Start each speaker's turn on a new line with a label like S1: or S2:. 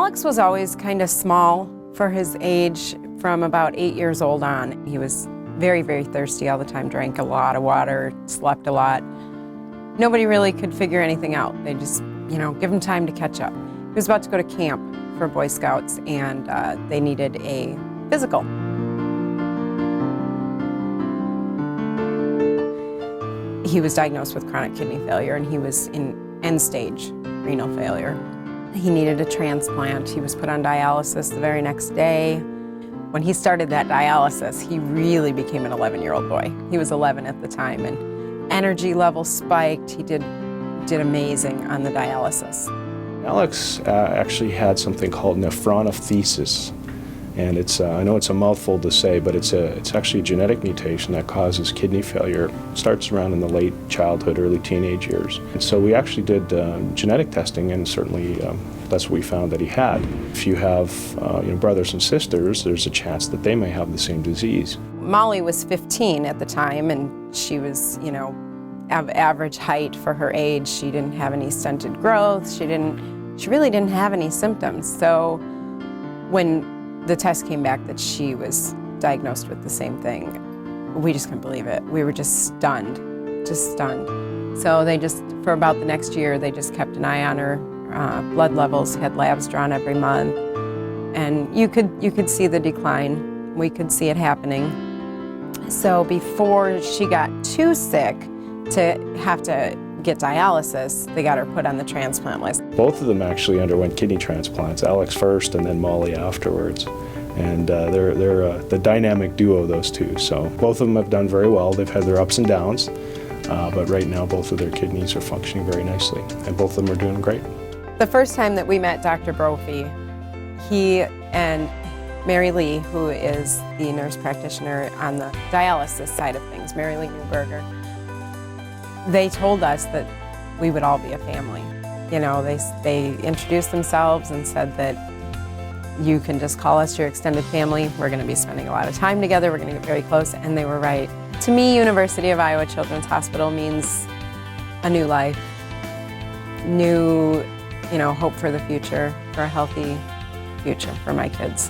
S1: Alex was always kind of small for his age from about 8 years old on. He was very, very thirsty all the time, drank a lot of water, slept a lot. Nobody really could figure anything out. They just, give him time to catch up. He was about to go to camp for Boy Scouts, and they needed a physical. He was diagnosed with chronic kidney failure, and he was in end-stage renal failure. He needed a transplant. He was put on dialysis the very next day. When he started that dialysis, he really became an 11-year-old boy. He was 11 at the time, and energy levels spiked. He did amazing on the dialysis.
S2: Alex actually had something called nephronophthisis, and I know it's a mouthful to say, but it's actually a genetic mutation that causes kidney failure. It starts around in the late childhood, early teenage years. And so we actually did genetic testing, and certainly that's what we found that he had. If you have brothers and sisters, there's a chance that they may have the same disease.
S1: Molly was 15 at the time, and she was, of average height for her age. She didn't have any stunted growth. She really didn't have any symptoms. So when the test came back that she was diagnosed with the same thing, we just couldn't believe it. We were just stunned. So for about the next year, they just kept an eye on her blood levels, had labs drawn every month, and you could see the decline. We could see it happening. So before she got too sick to have to get dialysis, they got her put on the transplant list.
S2: Both of them actually underwent kidney transplants, Alex first and then Molly afterwards. And they're the dynamic duo, those two. So both of them have done very well. They've had their ups and downs, but right now both of their kidneys are functioning very nicely, and both of them are doing great.
S1: The first time that we met Dr. Brophy, he and Mary Lee, who is the nurse practitioner on the dialysis side of things, Mary Lee Newberger, they told us that we would all be a family. They introduced themselves and said that you can just call us your extended family. We're going to be spending a lot of time together. We're going to get very close, and they were right. To me, University of Iowa Children's Hospital means a new life, new, hope for the future, for a healthy future for my kids.